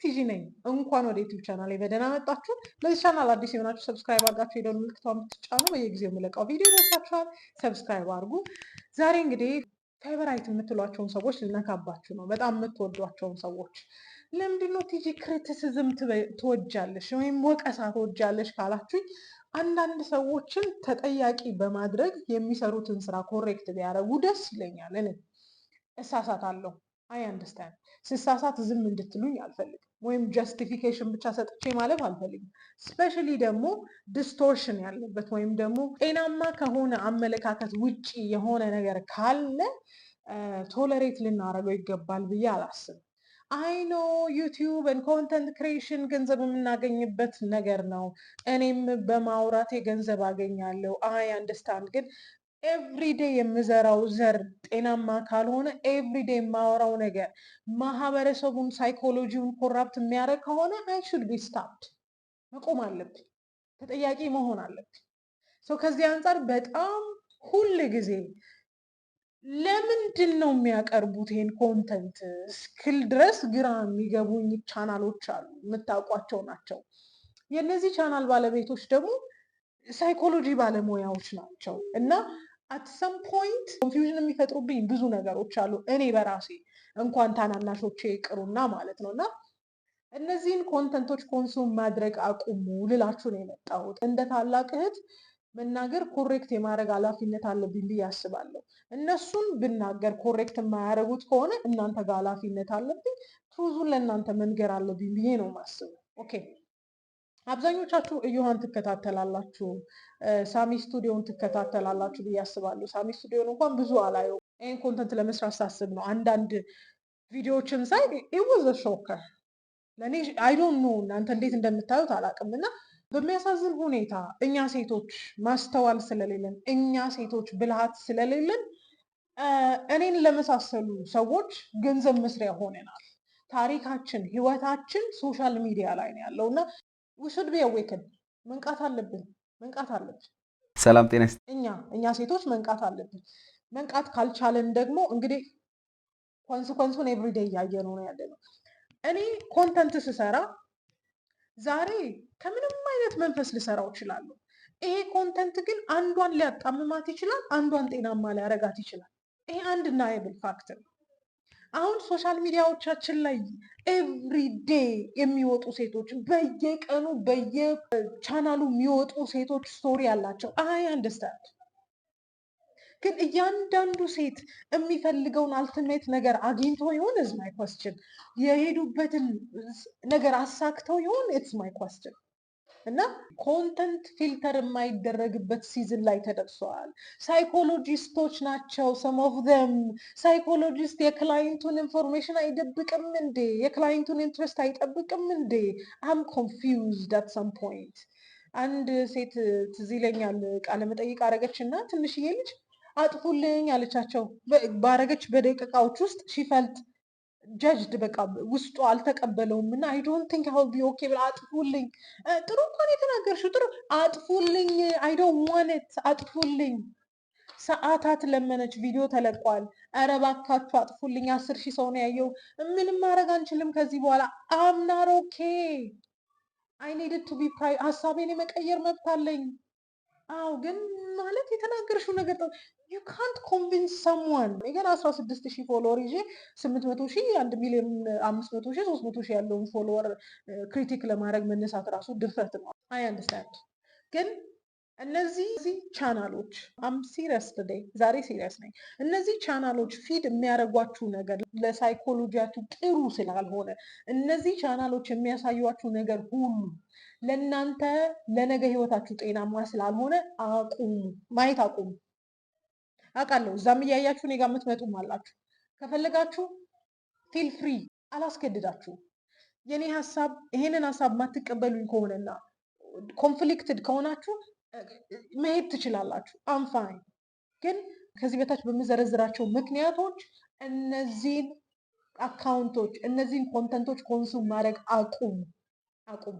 ቲጂ ነኝ። እንኳን ወደ ዩቲዩብ ቻናል በደህና መጣችሁ። ለዚህ ቻናል አዲስ የሆናችሁ ሰብስክራይብ አድርጋችሁ የደወል ምልክቷን ብትጫኑ በየጊዜው የምለቀው ቪዲዮ ይደርሳችኋል። ሰብስክራይብ አድርጉ። ዛሬ እንግዲህ ፌቨራይት የምትሏቸውን ሰዎች ልነካባችሁ ነው። በጣም የምትወዷቸውን ሰዎች። ለምንድነው ቲጂ ክሪቲሲዝም ትወጃለሽ ወይም ወቀሳ ትወጃለሽ ካላችሁኝ፣ አንዳንድ ሰዎችን ተጠያቂ በማድረግ የሚሰሩትን ስራ ኮሬክት ቢያደርጉ ደስ ይለኛል። እኔ እሳሳታለሁ። አይ አንደርስታንድ። ስሳሳት ዝም እንድትሉኝ አልፈልግም፣ ወይም ጀስቲፊኬሽን ብቻ ሰጥቼ ማለፍ አልፈልግም። ስፔሻሊ ደግሞ ዲስቶርሽን ያለበት ወይም ደግሞ ጤናማ ከሆነ አመለካከት ውጪ የሆነ ነገር ካለ ቶለሬት ልናደርገው ይገባል ብዬ አላስብም። አይ ኖ ዩቲዩብ ኮንተንት ክሬሽን ገንዘብ የምናገኝበት ነገር ነው። እኔም በማውራቴ ገንዘብ አገኛለሁ። አይ አንደርስታንድ። ግን ኤቭሪዴይ የምዘራው ዘር ጤናማ ካልሆነ ኤቭሪዴይ የማወራው ነገር ማህበረሰቡን ሳይኮሎጂውን ኮራፕት የሚያደርግ ከሆነ አይ ሹድ ቢ ስታፕድ፣ መቆም አለብኝ፣ ተጠያቂ መሆን አለብኝ። ከዚህ አንጻር በጣም ሁል ጊዜ ለምንድን ነው የሚያቀርቡት ይሄን ኮንተንት እስክል ድረስ ግራ የሚገቡኝ ቻናሎች አሉ። የምታውቋቸው ናቸው። የእነዚህ ቻናል ባለቤቶች ደግሞ ሳይኮሎጂ ባለሙያዎች ናቸው እና አት ሰም ፖይንት ኮንፊውዥን የሚፈጥሩብኝ ብዙ ነገሮች አሉ። እኔ በራሴ እንኳን ታናናሾቼ ይቅሩና ማለት ነው። እና እነዚህን ኮንተንቶች ኮንሱም ማድረግ አቁሙ ልላችሁ ነው የመጣሁት። እንደ ታላቅ እህት መናገር ኮሬክት የማድረግ ኃላፊነት አለብኝ ብዬ አስባለሁ። እነሱን ብናገር ኮሬክት የማያደርጉት ከሆነ እናንተ ጋር ኃላፊነት አለብኝ። ትሩዙን ለእናንተ መንገር አለብኝ ብዬ ነው የማስበው። ኦኬ፣ አብዛኞቻችሁ እዮሃን ትከታተላላችሁ፣ ሳሚ ስቱዲዮን ትከታተላላችሁ ብዬ አስባለሁ። ሳሚ ስቱዲዮን እንኳን ብዙ አላየው። ይህን ኮንተንት ለመስራት ሳስብ ነው አንዳንድ ቪዲዮዎችን ሳይ ኢወዘ ሾከር ለእኔ። አይ ዶንት ኖ እናንተ እንዴት እንደምታዩት አላውቅም። እና በሚያሳዝን ሁኔታ እኛ ሴቶች ማስተዋል ስለሌለን፣ እኛ ሴቶች ብልሃት ስለሌለን እኔን ለመሳሰሉ ሰዎች ገንዘብ መስሪያ ሆነናል። ታሪካችን፣ ህይወታችን ሶሻል ሚዲያ ላይ ነው ያለው እና ውሽድ ቢያዌክን መንቃት አለብን፣ መንቃት አለብን። ሰላም ጤና እኛ ሴቶች መንቃት አለብን። መንቃት ካልቻለን ደግሞ እንግዲህ ኮንስኮንሱን ኤቭሪዴይ እያየ ነው ያለ ነው። እኔ ኮንተንት ስሰራ ዛሬ ከምንም አይነት መንፈስ ልሰራው እችላለሁ። ይሄ ኮንተንት ግን አንዷን ሊያጣምማት ይችላል፣ አንዷን ጤናማ ሊያረጋት ይችላል። ይሄ አንድ ናየብል ፋክት ነው። አሁን ሶሻል ሚዲያዎቻችን ላይ ኤቭሪዴይ የሚወጡ ሴቶች፣ በየቀኑ በየቻናሉ የሚወጡ ሴቶች ስቶሪ አላቸው። አይ አንደርስታንድ። ግን እያንዳንዱ ሴት የሚፈልገውን አልቲሜት ነገር አግኝቶ ይሆን? ኢዝ ማይ ኮስችን። የሄዱበትን ነገር አሳክተው ይሆን? ኢትስ ማይ ኮስችን። እና ኮንተንት ፊልተር የማይደረግበት ሲዝን ላይ ተደርሰዋል። ሳይኮሎጂስቶች ናቸው ሰም ኦፍ ዘም። ሳይኮሎጂስት የክላይንቱን ኢንፎርሜሽን አይደብቅም እንዴ? የክላይንቱን ኢንትረስት አይጠብቅም እንዴ? አም ኮንፊውዝድ አት ሰም ፖይንት። አንድ ሴት ትዝ ይለኛል ቃለመጠይቅ አረገች እና ትንሽዬ ልጅ አጥፉልኝ አለቻቸው። ባረገች በደቂቃዎች ውስጥ ሺፈልት ጀጅድ፣ በቃ ውስጡ አልተቀበለውም እና አይ ዶንት ቲንክ አይ ዊል ቢ ኦኬ ብላ አጥፉልኝ። ጥሩ እንኳን የተናገርሽው ጥሩ፣ አጥፉልኝ፣ አይ ዶንት ዋንት ኢት፣ አጥፉልኝ። ሰዓታት ለመነች። ቪዲዮ ተለቋል። ኧረ እባካችሁ አጥፉልኝ፣ 10,000 ሰው ነው ያየው። ምንም ማድረግ አንችልም ከዚህ በኋላ። አም ናት ኦኬ፣ አይ ኒድድ ቱ ቢ ፕራይቬት። ሀሳቤን የመቀየር መብት አለኝ። አዎ፣ ግን ማለት የተናገርሽው ነገር ዩ ካንት ኮንቪንስ ሰምዋን። ገና 16,000 ፎሎወር ይዤ 800,000፣ 1,500,000፣ 300,000 ያለውን ፎሎወር ክሪቲክ ለማድረግ መነሳት ራሱ ድፍረት ነው። አይ አንደርስታንድ። ግን እነዚህ ቻናሎች ሲሪየስ ቱዴይ፣ ዛሬ ሲሪየስ ነኝ። እነዚህ ቻናሎች ፊድ የሚያደርጓችሁ ነገር ለሳይኮሎጂያችሁ ጥሩ ስላልሆነ፣ እነዚህ ቻናሎች የሚያሳዩችሁ ነገር ሁሉ ለእናንተ ለነገ ህይወታችሁ ጤናማ ስላልሆነ አቁሙ፣ ማየት አቁሙ። አውቃለሁ እዛም እያያችሁ እኔ ጋር የምትመጡም አላችሁ። ከፈለጋችሁ ፊል ፍሪ፣ አላስገድዳችሁም። የኔ ሀሳብ ይሄንን ሀሳብ ማትቀበሉኝ ከሆነና ኮንፍሊክትድ ከሆናችሁ መሄድ ትችላላችሁ። አምፋይን። ግን ከዚህ በታች በምዘረዝራቸው ምክንያቶች እነዚህን አካውንቶች፣ እነዚህን ኮንተንቶች ኮንሱም ማድረግ አቁሙ፣ አቁሙ።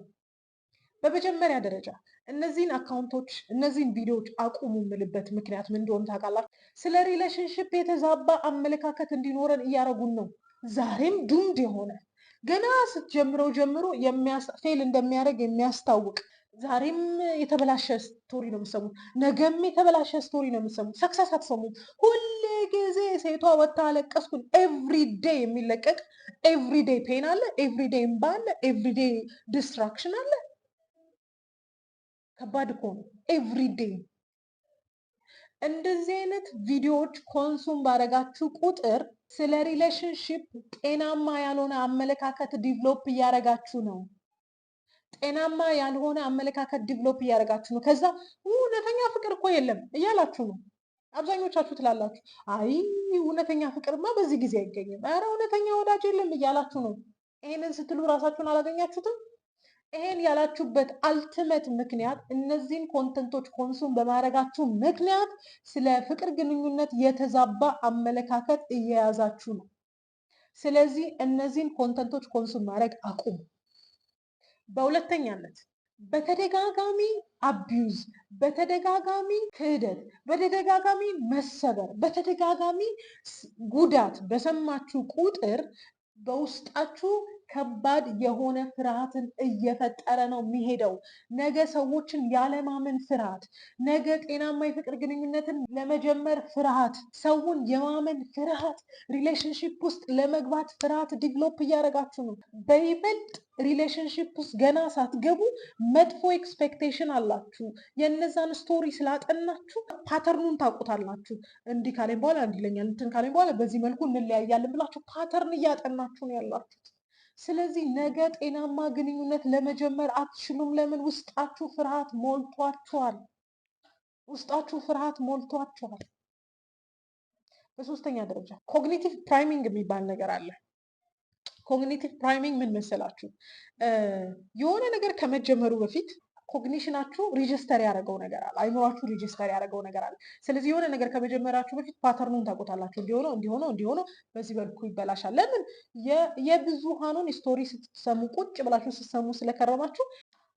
በመጀመሪያ ደረጃ እነዚህን አካውንቶች፣ እነዚህን ቪዲዮዎች አቁሙ የምልበት ምክንያት ምን እንደሆነ ታውቃላችሁ? ስለ ሪሌሽንሽፕ የተዛባ አመለካከት እንዲኖረን እያደረጉን ነው። ዛሬም ዱምድ የሆነ ገና ስትጀምረው ጀምሮ ፌል እንደሚያደርግ የሚያስታውቅ ዛሬም የተበላሸ ስቶሪ ነው የምሰሙት፣ ነገም የተበላሸ ስቶሪ ነው የምሰሙት። ሰክሰስ አትሰሙም። ሁል ጊዜ ሴቷ ወታ አለቀስኩን ኤቭሪዴይ የሚለቀቅ ኤቭሪዴይ ፔን አለ፣ ኤቭሪዴይ እምባ አለ፣ ኤቭሪዴይ ዲስትራክሽን አለ። ከባድ እኮ ነው ኤቭሪዴይ። እንደዚህ አይነት ቪዲዮዎች ኮንሱም ባረጋችሁ ቁጥር ስለ ሪሌሽንሽፕ ጤናማ ያልሆነ አመለካከት ዲቭሎፕ እያረጋችሁ ነው። ጤናማ ያልሆነ አመለካከት ዲቭሎፕ እያደረጋችሁ ነው። ከዛ እውነተኛ ፍቅር እኮ የለም እያላችሁ ነው። አብዛኞቻችሁ ትላላችሁ፣ አይ እውነተኛ ፍቅርማ በዚህ ጊዜ አይገኝም፣ ኧረ እውነተኛ ወዳጅ የለም እያላችሁ ነው። ይሄንን ስትሉ ራሳችሁን አላገኛችሁትም? ይሄን ያላችሁበት አልቲሜት ምክንያት እነዚህን ኮንተንቶች ኮንሱም በማድረጋችሁ ምክንያት ስለ ፍቅር ግንኙነት የተዛባ አመለካከት እየያዛችሁ ነው። ስለዚህ እነዚህን ኮንተንቶች ኮንሱም ማድረግ አቁሙ። በሁለተኛነት በተደጋጋሚ አቢዩዝ፣ በተደጋጋሚ ክህደት፣ በተደጋጋሚ መሰበር፣ በተደጋጋሚ ጉዳት በሰማችሁ ቁጥር በውስጣችሁ ከባድ የሆነ ፍርሃትን እየፈጠረ ነው የሚሄደው። ነገ ሰዎችን ያለማመን ፍርሃት፣ ነገ ጤናማ የፍቅር ግንኙነትን ለመጀመር ፍርሃት፣ ሰውን የማመን ፍርሃት፣ ሪሌሽንሽፕ ውስጥ ለመግባት ፍርሃት ዲቭሎፕ እያደረጋችሁ ነው። በይበልጥ ሪሌሽንሽፕ ውስጥ ገና ሳትገቡ መጥፎ ኤክስፔክቴሽን አላችሁ። የነዛን ስቶሪ ስላጠናችሁ ፓተርኑን ታውቁታላችሁ። እንዲህ ካለኝ በኋላ እንዲህ ይለኛል፣ እንትን ካለኝ በኋላ በዚህ መልኩ እንለያያለን ብላችሁ ፓተርን እያጠናችሁ ነው ያላችሁት። ስለዚህ ነገ ጤናማ ግንኙነት ለመጀመር አትችሉም። ለምን? ውስጣችሁ ፍርሃት ሞልቷችኋል። ውስጣችሁ ፍርሃት ሞልቷችኋል። በሶስተኛ ደረጃ ኮግኒቲቭ ፕራይሚንግ የሚባል ነገር አለ። ኮግኒቲቭ ፕራይሚንግ ምን መሰላችሁ? የሆነ ነገር ከመጀመሩ በፊት ኮግኒሽናችሁ ሪጅስተር ያደረገው ነገር አለ። አይምሯችሁ ሪጅስተር ያደረገው ነገር አለ። ስለዚህ የሆነ ነገር ከመጀመራችሁ በፊት ፓተርኑን ታውቁታላችሁ። እንዲሆነው በዚህ መልኩ ይበላሻል። ለምን? የብዙሃኑን ስቶሪ ስትሰሙ ቁጭ ብላችሁ ስትሰሙ ስለከረማችሁ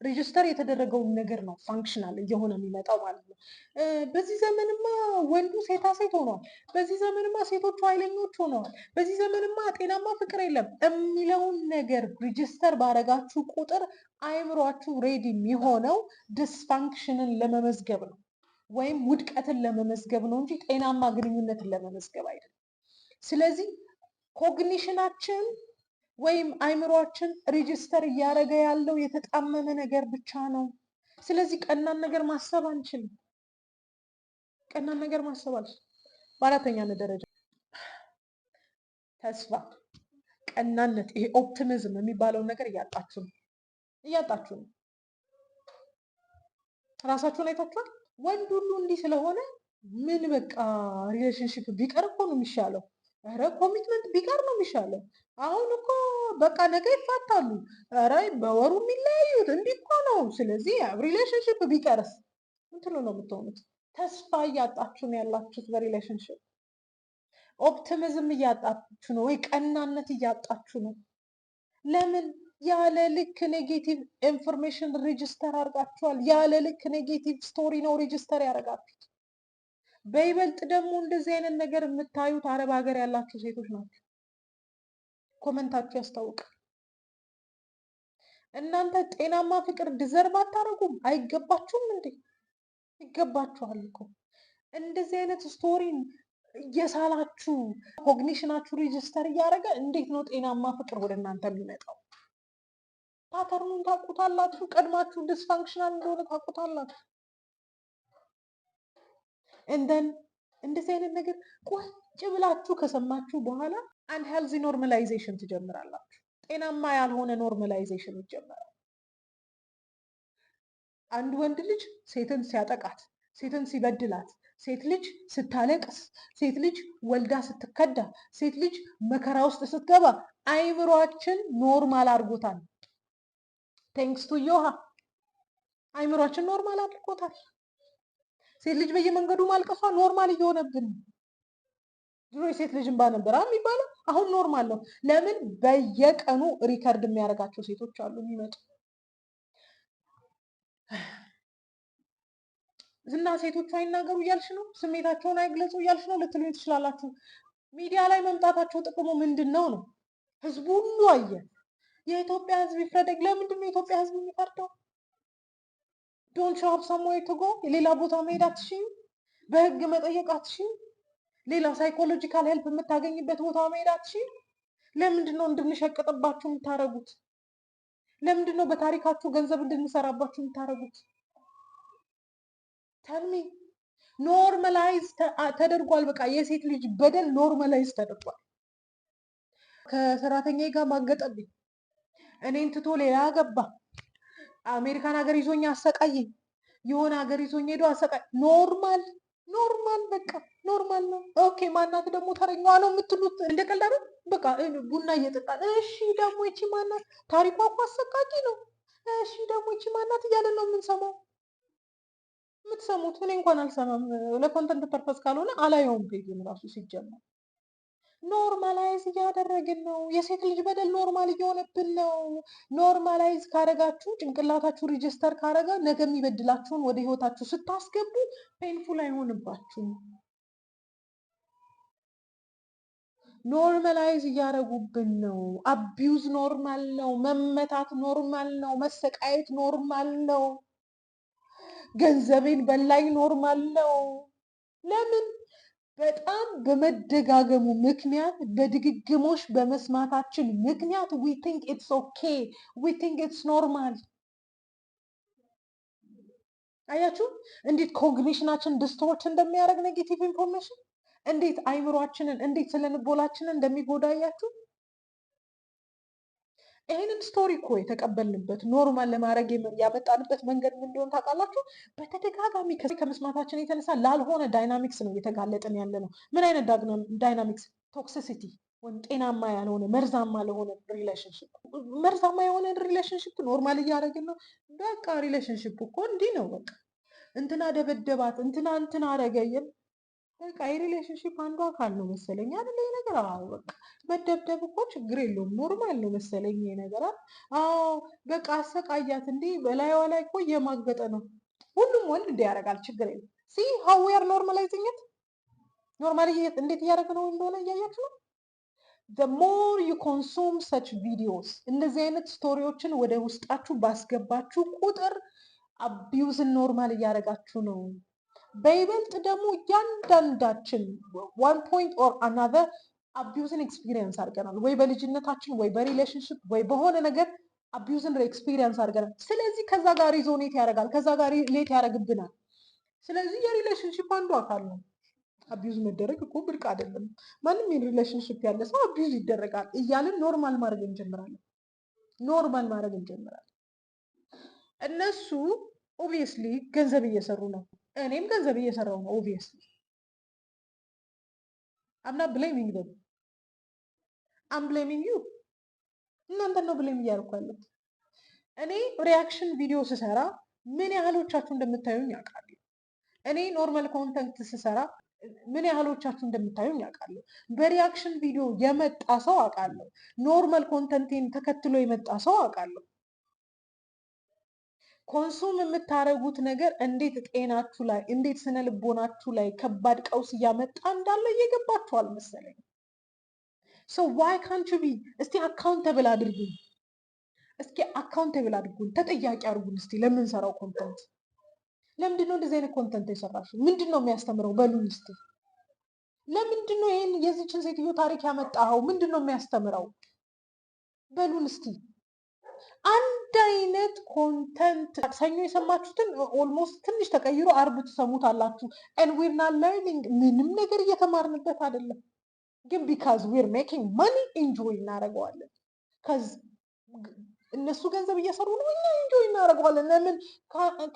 ሬጅስተር የተደረገውን ነገር ነው ፋንክሽናል እየሆነ የሚመጣው ማለት ነው። በዚህ ዘመንማ ወንዱ ሴታ ሴት ሆኗል፣ በዚህ ዘመንማ ሴቶቹ ኃይለኞች ሆነዋል፣ በዚህ ዘመንማ ጤናማ ፍቅር የለም የሚለውን ነገር ሬጅስተር ባረጋችሁ ቁጥር አይምሯችሁ ሬዲ የሚሆነው ዲስፋንክሽንን ለመመዝገብ ነው ወይም ውድቀትን ለመመዝገብ ነው እንጂ ጤናማ ግንኙነትን ለመመዝገብ አይደለም። ስለዚህ ኮግኒሽናችን ወይም አይምሯችን ሬጅስተር እያደረገ ያለው የተጣመመ ነገር ብቻ ነው። ስለዚህ ቀናን ነገር ማሰብ አንችልም። ቀናን ነገር ማሰብ አልችልም። በአራተኛ ደረጃ ተስፋ፣ ቀናነት፣ ይሄ ኦፕቲሚዝም የሚባለውን ነገር እያጣችሁ ነው። ራሳችሁን አይታችኋል? ወንድ ሁሉ እንዲህ ስለሆነ ምን በቃ ሪሌሽንሽፕ ቢቀር እኮ ነው የሚሻለው። ኧረ ኮሚትመንት ቢቀር ነው የሚሻለው። አሁን እኮ በቃ ነገ ይፋታሉ። ኧረ በወሩ የሚለያዩት እንዲህ እኮ ነው። ስለዚህ ሪሌሽንሽፕ ቢቀርስ ምትሉ ነው የምትሆኑት። ተስፋ እያጣችሁ ነው ያላችሁት በሪሌሽንሽፕ። ኦፕቲሚዝም እያጣችሁ ነው ወይ ቀናነት እያጣችሁ ነው። ለምን? ያለ ልክ ኔጌቲቭ ኢንፎርሜሽን ሬጅስተር አድርጋችኋል። ያለ ልክ ኔጌቲቭ ስቶሪ ነው ሬጅስተር ያደረጋችሁት። በይበልጥ ደግሞ እንደዚህ አይነት ነገር የምታዩት አረብ ሀገር ያላችሁ ሴቶች ናቸው። ኮመንታችሁ ያስታውቃል። እናንተ ጤናማ ፍቅር ዲዘርቭ አታደርጉም? አይገባችሁም እንዴ? ይገባችኋል እኮ። እንደዚህ አይነት ስቶሪን እየሳላችሁ ኮግኒሽናችሁ ሬጅስተር እያደረገ እንዴት ነው ጤናማ ፍቅር ወደ እናንተ የሚመጣው? ፓተርኑን ታውቁታላችሁ። ቀድማችሁ ዲስፋንክሽናል እንደሆነ ታውቁታላችሁ። እንደን እንደዚህ አይነት ነገር ቁጭ ብላችሁ ከሰማችሁ በኋላ አንድ ሄልዚ ኖርማላይዜሽን ትጀምራላችሁ። ጤናማ ያልሆነ ኖርማላይዜሽን ይጀምራል። አንድ ወንድ ልጅ ሴትን ሲያጠቃት፣ ሴትን ሲበድላት፣ ሴት ልጅ ስታለቅስ፣ ሴት ልጅ ወልዳ ስትከዳ፣ ሴት ልጅ መከራ ውስጥ ስትገባ አይምሯችን ኖርማል አድርጎታል። ቴንክስ ቱ ዮሃ አይምሯችን ኖርማል አድርጎታል። ሴት ልጅ በየመንገዱ ማልቀሷ ኖርማል እየሆነብን። ድሮ የሴት ልጅ እንባ ነበር የሚባለው፣ አሁን ኖርማል ነው። ለምን? በየቀኑ ሪከርድ የሚያደርጋቸው ሴቶች አሉ የሚመጡ እና ሴቶቹ አይናገሩ እያልሽ ነው፣ ስሜታቸውን አይግለጹ እያልሽ ነው ልትሉኝ ትችላላችሁ። ሚዲያ ላይ መምጣታቸው ጥቅሙ ምንድን ነው? ህዝቡ ሁሉ አየ። የኢትዮጵያ ህዝብ ይፍረደኝ። ለምንድን ነው የኢትዮጵያ ህዝብ የሚፈርደው? ዶንት ዩ ሃቭ ሰምዌር ቱ ጎ? ሌላ ቦታ መሄድ አትችይም? በህግ መጠየቅ አትችይም? ሌላ ሳይኮሎጂካል ሄልፕ የምታገኝበት ቦታ መሄድ አትችይም? ለምንድን ነው እንድንሸቅጥባችሁ የምታደርጉት? ለምንድን ነው በታሪካችሁ ገንዘብ እንድንሰራባችሁ የምታደርጉት? ተልሚ ኖርማላይዝ ተደርጓል። በቃ የሴት ልጅ በደል ኖርማላይዝ ተደርጓል። ከሰራተኛ ጋር ማገጠብኝ፣ እኔን ትቶ ሌላ ገባ፣ አሜሪካን ሀገር ይዞኝ አሰቃየኝ፣ የሆነ ሀገር ይዞኝ ሄዶ አሰቃይ። ኖርማል ኖርማል፣ በቃ ኖርማል ነው። ኦኬ ማናት ደግሞ ተረኛዋ ነው የምትሉት? እንደቀላሉ በቃ ቡና እየጠጣን እሺ ደግሞ ይቺ ማናት? ታሪኳ እኮ አሰቃቂ ነው። እሺ ደግሞ ይቺ ማናት እያለን ነው የምንሰማው የምትሰሙት። እኔ እንኳን አልሰማም። ለኮንተንት ፐርፐስ ካልሆነ አላየውም ፔጅን ራሱ ሲጀመር። ኖርማላይዝ እያደረግን ነው። የሴት ልጅ በደል ኖርማል እየሆነብን ነው። ኖርማላይዝ ካረጋችሁ፣ ጭንቅላታችሁ ሪጅስተር ካረጋ፣ ነገ የሚበድላችሁን ወደ ህይወታችሁ ስታስገቡ ፔንፉል አይሆንባችሁም። ኖርማላይዝ እያደረጉብን ነው። አቢዩዝ ኖርማል ነው። መመታት ኖርማል ነው። መሰቃየት ኖርማል ነው። ገንዘቤን በላይ ኖርማል ነው። ለምን? በጣም በመደጋገሙ ምክንያት፣ በድግግሞሽ በመስማታችን ምክንያት ዊ ቲንክ ኢትስ ኦኬ፣ ዊ ቲንክ ኢትስ ኖርማል። አያችሁ እንዴት ኮግኒሽናችን ዲስቶርት እንደሚያደርግ ኔጌቲቭ ኢንፎርሜሽን፣ እንዴት አይምሯችንን፣ እንዴት ስለንቦላችንን እንደሚጎዳ አያችሁ። ይህንን ስቶሪ እኮ የተቀበልንበት ኖርማል ለማድረግ ያመጣንበት መንገድ ምን እንደሆነ ታውቃላችሁ? በተደጋጋሚ ከመስማታችን የተነሳ ላልሆነ ዳይናሚክስ ነው እየተጋለጥን ያለ ነው። ምን አይነት ዳይናሚክስ? ቶክሲሲቲ ወይም ጤናማ ያልሆነ መርዛማ ለሆነ ሪሌሽንሽፕ። መርዛማ የሆነ ሪሌሽንሽፕ ኖርማል እያደረግን ነው። በቃ ሪሌሽንሽፕ እኮ እንዲህ ነው። በቃ እንትና ደበደባት፣ እንትና አረገየን። በቃ የሪሌሽንሽፕ አንዱ አካል ነው መሰለኝ አይደል? ይሄ ነገር አዎ፣ በቃ መደብደብ እኮ ችግር የለውም ኖርማል ነው መሰለኝ ይሄ ነገር። አዎ በቃ አሰቃያት፣ እንዲህ በላይዋ ላይ እኮ እየማገጠ ነው። ሁሉም ወንድ እንዲህ ያደርጋል፣ ችግር የለም። ሲ ሃው ዊ አር ኖርማላይዚንግ ኢት። ኖርማል እንዴት እያደረገ ነው እንደሆነ እያያችሁ ነው። the more you consume such videos፣ እንደዚህ አይነት ስቶሪዎችን ወደ ውስጣችሁ ባስገባችሁ ቁጥር አቢዩዝን ኖርማል እያደረጋችሁ ነው። በይበልጥ ደግሞ እያንዳንዳችን ዋን ፖይንት ኦር አናዘር አቢዩዝን ኤክስፒሪየንስ አድርገናል። ወይ በልጅነታችን፣ ወይ በሪሌሽንሽፕ፣ ወይ በሆነ ነገር አቢዩዝን ኤክስፒሪየንስ አድርገናል። ስለዚህ ከዛ ጋር ሪዞኔት ያደርጋል፣ ከዛ ጋር ሌት ያደርግብናል። ስለዚህ የሪሌሽንሽፕ አንዱ አካል ነው። አቢዩዝ መደረግ እኮ ብርቅ አይደለም። ማንም የሪሌሽንሽፕ ያለ ሰው አቢዩዝ ይደረጋል እያልን ኖርማል ማድረግ እንጀምራለን። ኖርማል ማድረግ እንጀምራለን። እነሱ ኦብቪየስሊ ገንዘብ እየሰሩ ነው። እኔም ገንዘብ እየሰራው ነው። ኦብቪየስሊ አምና ብሌሚንግ them አም ብሌሚንግ ዩ። እናንተን ነው ብሌም እያደረኩ ያለሁት። እኔ ሪያክሽን ቪዲዮ ስሰራ ምን ያህሎቻችሁ እንደምታዩኝ ያውቃሉ። እኔ ኖርማል ኮንተንት ስሰራ ምን ያህሎቻችሁ እንደምታዩኝ ያውቃለሁ። በሪያክሽን ቪዲዮ የመጣ ሰው አውቃለሁ። ኖርማል ኮንተንቴን ተከትሎ የመጣ ሰው አውቃለሁ። ኮንሱም የምታደርጉት ነገር እንዴት ጤናችሁ ላይ፣ እንዴት ስነ ልቦናችሁ ላይ ከባድ ቀውስ እያመጣ እንዳለ እየገባችሁ አልመሰለኝ። ሶ ዋይ ካንት ዩ ቢ? እስቲ አካውንተብል አድርጉን። እስኪ አካውንተብል አድርጉን፣ ተጠያቂ አድርጉን እስቲ ለምንሰራው ኮንተንት። ለምንድን ነው እንደዚህ አይነት ኮንተንት የሰራሽው? ምንድን ነው የሚያስተምረው? በሉን እስቲ። ለምንድን ነው ይሄን የዚችን ሴትዮ ታሪክ ያመጣኸው? ምንድን ነው የሚያስተምረው? በሉን እስቲ። አንድ አይነት ኮንተንት ሰኞ የሰማችሁትን ኦልሞስት ትንሽ ተቀይሮ አርብ ትሰሙት አላችሁ። and we're not learning፣ ምንም ነገር እየተማርንበት አይደለም። ግን because we're making money ኢንጆይ እናደርገዋለን። እነሱ ገንዘብ እየሰሩ ነው፣ እኛ ኢንጆይ እናደርገዋለን። ለምን?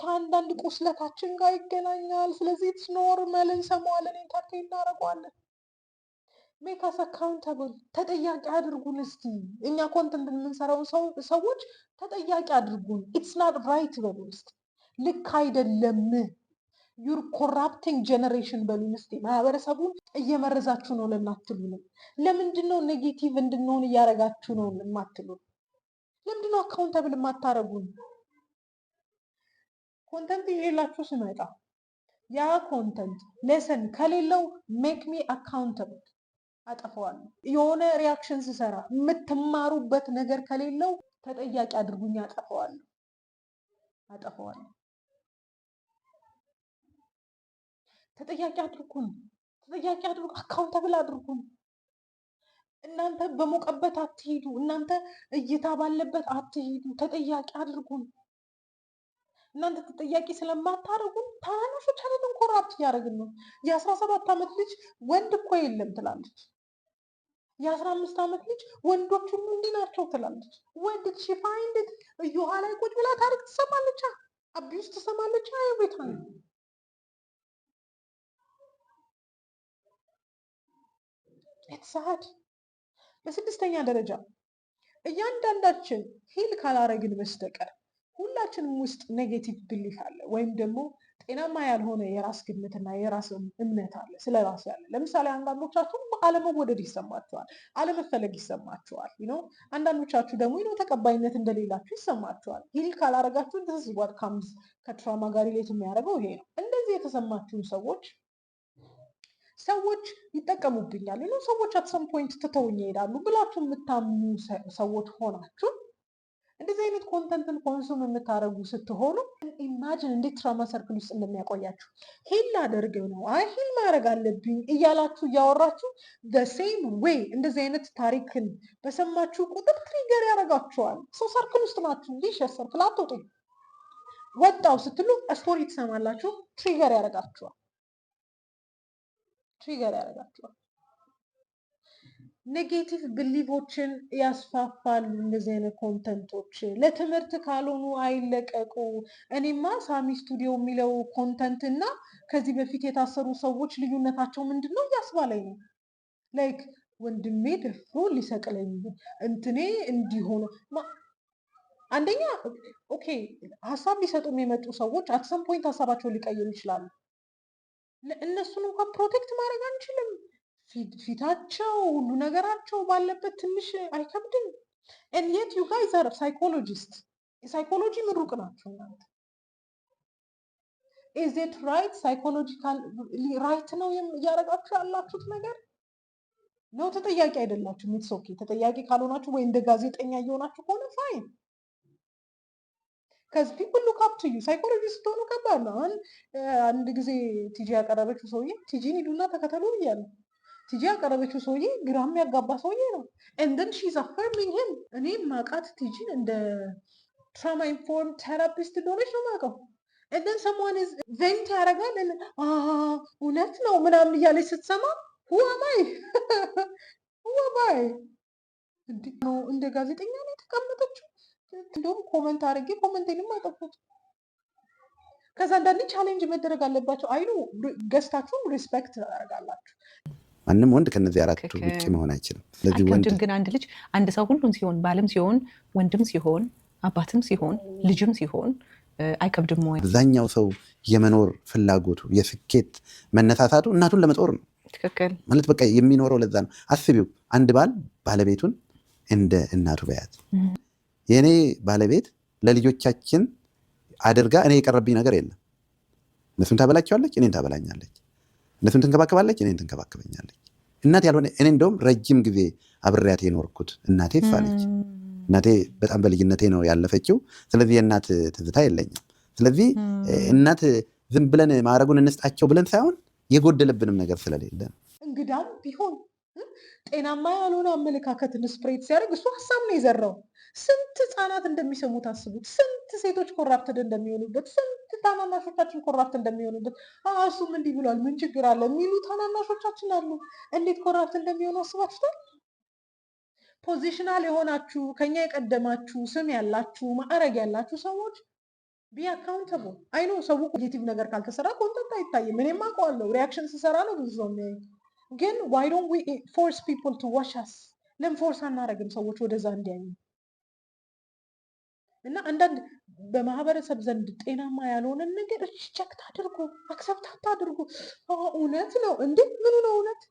ከአንዳንድ ቁስለታችን ጋር ይገናኛል። ስለዚህ ኢትስ ኖርማል፣ እንሰማዋለን፣ ኢንተርቴን እናደርገዋለን። ሜክ አስ አካውንታብል፣ ተጠያቂ አድርጉን እስቲ። እኛ ኮንተንት የምንሰራውን ሰዎች ተጠያቂ አድርጉን። ኢትስ ናት ራይት በሉን እስቲ። ልክ አይደለም፣ ዩር ኮራፕቲንግ ጀነሬሽን በሉን እስቲ። ማህበረሰቡን እየመረዛችሁ ነው ለማትሉንም፣ ለምንድን ነው ኔጌቲቭ እንድንሆን እያደረጋችሁ ነው ለማትሉን? ለምንድን ነው አካውንታብል የማታረጉን? ኮንተንት ይዤላችሁ ስመጣ ያ ኮንተንት ሌሰን ከሌለው ሜክ ሚ አካውንታብል አጠፋዋለሁ። የሆነ ሪያክሽን ስሰራ የምትማሩበት ነገር ከሌለው ተጠያቂ አድርጉኝ፣ አጠፋዋለሁ። ተጠያቂ አድርጉን፣ አካውንተብል አድርጉን። እናንተ በሞቀበት አትሄዱ፣ እናንተ እይታ ባለበት አትሄዱ፣ ተጠያቂ አድርጉን። እናንተ ተጠያቂ ስለማታደርጉን ታናናሾቻችንን ኮራፕት እያደረግን ነው። የ17 ዓመት ልጅ ወንድ እኮ የለም ትላለች። የ15 ዓመት ልጅ ወንዶች ሁሉ እንዲህ ናቸው ትላለች። ወንድ ፋይንድ እዮሃ ላይ ቁጭ ብላ ታሪክ ትሰማለች፣ አቢዩስ ትሰማለች። ቤታ ነው የተሳሃድ። በስድስተኛ ደረጃ እያንዳንዳችን ሂል ካላረግን በስተቀር ሁላችንም ውስጥ ኔጌቲቭ ብሊፍ አለ፣ ወይም ደግሞ ጤናማ ያልሆነ የራስ ግምትና የራስ እምነት አለ፣ ስለ ራስ ያለ። ለምሳሌ አንዳንዶቻችሁ አለመወደድ ይሰማችኋል፣ አለመፈለግ ይሰማችኋል። አንዳንዶቻችሁ ደግሞ ተቀባይነት እንደሌላችሁ ይሰማችኋል። ሂል ካላረጋችሁ እንደዚህ ካምስ ከትራማ ጋር ሌት የሚያደርገው ይሄ ነው። እንደዚህ የተሰማችሁን ሰዎች ይጠቀሙብኛል፣ ሰዎች አትሰም ፖይንት ትተውኝ ይሄዳሉ ብላችሁ የምታምኑ ሰዎች ሆናችሁ እንደዚህ አይነት ኮንተንትን ኮንሱም የምታደርጉ ስትሆኑ ኢማጅን እንዴት ትራማ ሰርክል ውስጥ እንደሚያቆያችሁ። ሂል ላደርገው ነው፣ ሂል ማድረግ አለብኝ እያላችሁ እያወራችሁ ሴም ዌይ እንደዚህ አይነት ታሪክን በሰማችሁ ቁጥር ትሪገር ያደርጋችኋል። ሰው ሰርክል ውስጥ ናችሁ እንጂ ሰርክል አትወጡ። ወጣው ስትሉ ስቶሪ ትሰማላችሁ፣ ትሪገር ያደርጋችኋል። ኔጌቲቭ ብሊቮችን ያስፋፋሉ። እንደዚህ አይነት ኮንተንቶች ለትምህርት ካልሆኑ አይለቀቁ። እኔማ ሳሚ ስቱዲዮ የሚለው ኮንተንት እና ከዚህ በፊት የታሰሩ ሰዎች ልዩነታቸው ምንድን ነው እያስባለኝ ነው። ላይክ ወንድሜ ደፍሮ ሊሰቅለኝ እንትኔ እንዲሆኑ አንደኛ ኦኬ ሀሳብ ሊሰጡ የመጡ ሰዎች አትሰም ፖይንት ሀሳባቸውን ሊቀይሩ ይችላሉ። እነሱን እንኳን ፕሮቴክት ማድረግ አንችልም። ፊታቸው ሁሉ ነገራቸው ባለበት ትንሽ አይከብድም? ኤንየት ዩ ጋይዝ አር ሳይኮሎጂስት፣ የሳይኮሎጂ ምሩቅ ናቸው እናንተ። ኢዝ ኢት ራይት? ሳይኮሎጂካል ራይት ነው እያደረጋችሁ ያላችሁት ነገር ነው? ተጠያቂ አይደላችሁም። ኢትስ ኦኬ። ተጠያቂ ካልሆናችሁ ወይ እንደ ጋዜጠኛ እየሆናችሁ ከሆነ ፋይን። ከዚ ፒፕል ሉክ አፕ ቱ ዩ። ሳይኮሎጂ ስትሆኑ ከባድ ነው። አንድ ጊዜ ቲጂ ያቀረበችው ሰውዬ ቲጂን ሂዱና ተከተሉ ብያለሁ። ቲጂ ያቀረበችው ሰውዬ ግራ የሚያጋባ ሰውዬ ነው። እንደን ሺዝ አፈርሚንግ ሂም። እኔ ማቃት ቲጂን እንደ ትራማ ኢንፎርም ቴራፒስት እንደሆነች ነው ማውቀው። እንደን ሰሞን ቬንት ያደርጋል እውነት ነው ምናምን እያለች ስትሰማ ሁዋማይ እንደ ጋዜጠኛ ነው የተቀመጠችው። እንደውም ኮመንት አድርጌ ኮመንቴንም አጠፉት። ከዛ አንዳንዴ ቻሌንጅ መደረግ አለባቸው። አይኑ ገዝታችሁም ሪስፔክት ታደርጋላችሁ። ማንም ወንድ ከነዚህ አራቱ ውጭ መሆን አይችልም። ስለዚህ ወንድ ግን አንድ ልጅ አንድ ሰው ሁሉም ሲሆን ባልም ሲሆን ወንድም ሲሆን አባትም ሲሆን ልጅም ሲሆን አይከብድም ወይ? አብዛኛው ሰው የመኖር ፍላጎቱ የስኬት መነሳሳቱ እናቱን ለመጦር ነው። ትክክል ማለት በቃ የሚኖረው ለዛ ነው። አስቢው፣ አንድ ባል ባለቤቱን እንደ እናቱ በያት። የእኔ ባለቤት ለልጆቻችን አድርጋ እኔ የቀረብኝ ነገር የለም። እነሱን ታበላቸዋለች፣ እኔን ታበላኛለች። እነሱን ትንከባከባለች፣ እኔን ትንከባከበኛለች። እናት ያልሆነ እኔ እንደውም ረጅም ጊዜ አብሬያት የኖርኩት እናቴ ፋለች። እናቴ በጣም በልጅነቴ ነው ያለፈችው። ስለዚህ የእናት ትዝታ የለኝም። ስለዚህ እናት ዝም ብለን ማዕረጉን እንስጣቸው ብለን ሳይሆን የጎደለብንም ነገር ስለሌለ እንግዳም ቢሆን ጤናማ ያልሆነ አመለካከትን ስፕሬት ሲያደርግ እሱ ሀሳብ ነው የዘራው። ስንት ህፃናት እንደሚሰሙት አስቡት። ስንት ሴቶች ኮራፕትድ እንደሚሆኑበት፣ ስንት ታናናሾቻችን ኮራፕት እንደሚሆኑበት። እሱም እንዲህ ብሏል ምን ችግር አለ የሚሉ ታናናሾቻችን አሉ። እንዴት ኮራፕት እንደሚሆኑ አስባችሁታል? ፖዚሽናል የሆናችሁ ከኛ የቀደማችሁ ስም ያላችሁ ማዕረግ ያላችሁ ሰዎች ቢ አካውንተብል። አይኖ ሰው ፖዚቲቭ ነገር ካልተሰራ ኮንተንት አይታይም። እኔም አውቀዋለሁ። ሪያክሽን ስሰራ ነው ብዙ ሰው የሚያይ። ግን ዋይ ዶንት ዊ ፎርስ ፒፕል ቱ ዋች አስ? ለምን ፎርስ አናደርግም ሰዎች ወደዛ እንዲያዩ? እና አንዳንድ በማህበረሰብ ዘንድ ጤናማ ያልሆነን ነገር ሪጀክት አድርጉ፣ አክሰፕት አታድርጉ። እውነት ነው እንዴ? ምኑ ነው እውነት?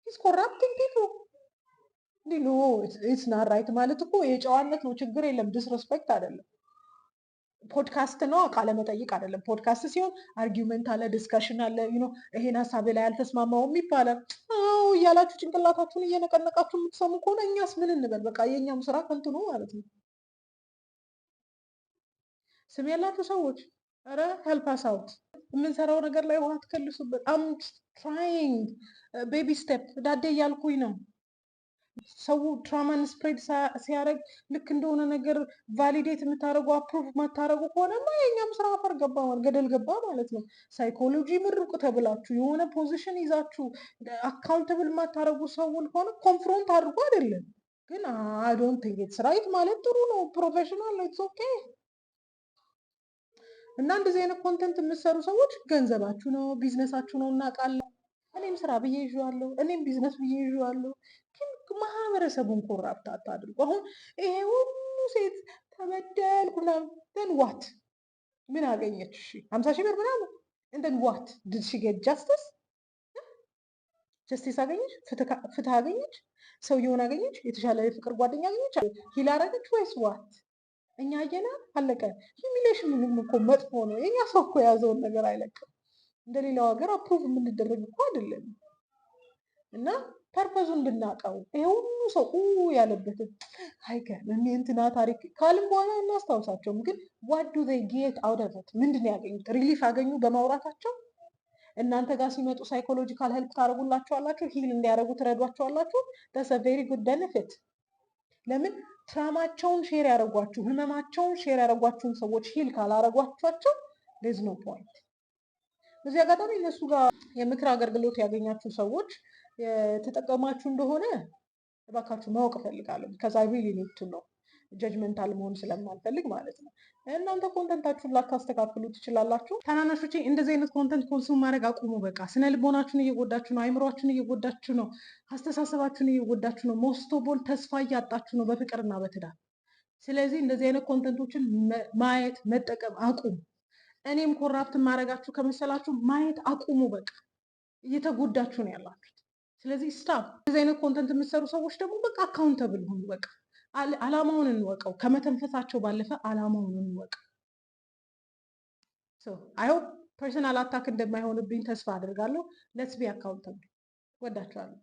ኢዝ ኮራፕቲንግ ፒፕል ኖ ኢትስ ናት ራይት ማለት እኮ የጨዋነት ነው። ችግር የለም። ዲስሬስፔክት አይደለም። ፖድካስት ነው፣ ቃለ መጠይቅ አይደለም። ፖድካስት ሲሆን አርጊውመንት አለ፣ ዲስካሽን አለ። ይሄን ሀሳብ ላይ አልተስማማውም ይባላል። አዎ እያላችሁ ጭንቅላታችሁን እየነቀነቃችሁ የምትሰሙ ከሆነ እኛስ ምን እንበል? በቃ የእኛም ስራ ከንቱ ነው ማለት ነው። ስም ያላችሁ ሰዎች ኧረ ሄልፕ አስ አውት። የምንሰራው ነገር ላይ ውሃ ትከልሱበት። አም ትራይንግ ቤቢ ስቴፕ ዳዴ እያልኩኝ ነው። ሰው ትራማን ስፕሬድ ሲያደርግ ልክ እንደሆነ ነገር ቫሊዴት የምታደርጉ አፕሩቭ የማታደርጉ ከሆነማ የኛም ስራ አፈር ገባ ገደል ገባ ማለት ነው። ሳይኮሎጂ ምሩቅ ተብላችሁ የሆነ ፖዚሽን ይዛችሁ አካውንተብል የማታደርጉ ሰውን ከሆነ ኮንፍሮንት አድርጎ አይደለም ግን አይ ዶንት ቲንክ ኢትስ ራይት ማለት ጥሩ ነው። ፕሮፌሽናል ነው፣ ኢትስ ኦኬ። እና እንደዚህ አይነት ኮንተንት የምትሰሩ ሰዎች ገንዘባችሁ ነው፣ ቢዝነሳችሁ ነው፣ እናውቃለን። እኔም ስራ ብዬ ይዤዋለሁ፣ እኔም ቢዝነስ ብዬ ይዤዋለሁ። ግን ማህበረሰቡን ኮራፕት አታድርጉ። አሁን ይሄ ሁሉ ሴት ተበደልኩ ምናምን ዋት ምን አገኘች? 50,000 ብር ምናምን እንደን ዋት ድድ ሺ ጌት ጃስቲስ? ጀስቲስ አገኘች? ፍትህ አገኘች? ሰውየውን አገኘች? የተሻለ የፍቅር ጓደኛ አገኘች? ሂል አረገች ወይስ ዋት? እኛ አየና አለቀ። ሂሚሌሽን ምንም እኮ መጥፎ ነው። የኛ ሰው እኮ የያዘውን ነገር አይለቅም። እንደሌላው ሀገር አፕሩቭ የምንደረግ እኮ አይደለም። እና ፐርፐዙን ብናውቀው ይሄ ሁሉ ሰው ያለበትን አይገርምም የእንትና ታሪክ ካልም በኋላ እናስታውሳቸውም። ግን ዋት ዱ ዜይ ጌት አውት ኦፍ ኢት? ምንድን ነው ያገኙት? ሪሊፍ አገኙ በማውራታቸው? እናንተ ጋር ሲመጡ ሳይኮሎጂካል ሄልፕ ታደርጉላቸዋላችሁ፣ ሂል እንዲያደርጉ ትረዷቸዋላችሁ። ዳትስ አ ቬሪ ጉድ ቤኔፊት። ለምን ትራማቸውን ሼር ያደረጓችሁ ህመማቸውን ሼር ያደረጓችሁን ሰዎች ሂል ካላረጓቸዋቸው ዴዝ ኖ ፖይንት። በዚህ አጋጣሚ እነሱ ጋር የምክር አገልግሎት ያገኛችሁ ሰዎች የተጠቀማችሁ እንደሆነ እባካችሁ ማወቅ እፈልጋለሁ። ከዛ ሪሊ ኒድ ቱ ነው ጀጅመንታል መሆን ስለማልፈልግ ማለት ነው። እናንተ ኮንተንታችሁን ላታስተካክሉ ትችላላችሁ። ታናናሾቼ እንደዚህ አይነት ኮንተንት ኮንሱም ማድረግ አቁሙ። በቃ ስነ ልቦናችሁን እየጎዳችሁ ነው፣ አይምሯችሁን እየጎዳችሁ ነው፣ አስተሳሰባችሁን እየጎዳችሁ ነው። ሞስቶቦል ተስፋ እያጣችሁ ነው በፍቅርና በትዳር። ስለዚህ እንደዚህ አይነት ኮንተንቶችን ማየት መጠቀም አቁሙ። እኔም ኮራፕት ማድረጋችሁ ከመሰላችሁ ማየት አቁሙ። በቃ እየተጎዳችሁ ነው ያላችሁት። ስለዚህ ስታፕ። እንደዚህ አይነት ኮንተንት የምትሰሩ ሰዎች ደግሞ በቃ አካውንተብል ሁኑ። በቃ አላማውን እንወቀው። ከመተንፈሳቸው ባለፈ አላማውን እንወቀው። አይ ሆፕ ፐርሰናል አታክ እንደማይሆንብኝ ተስፋ አድርጋለሁ። ሌትስ ቢ አካውንተብል። ወዳችኋለሁ።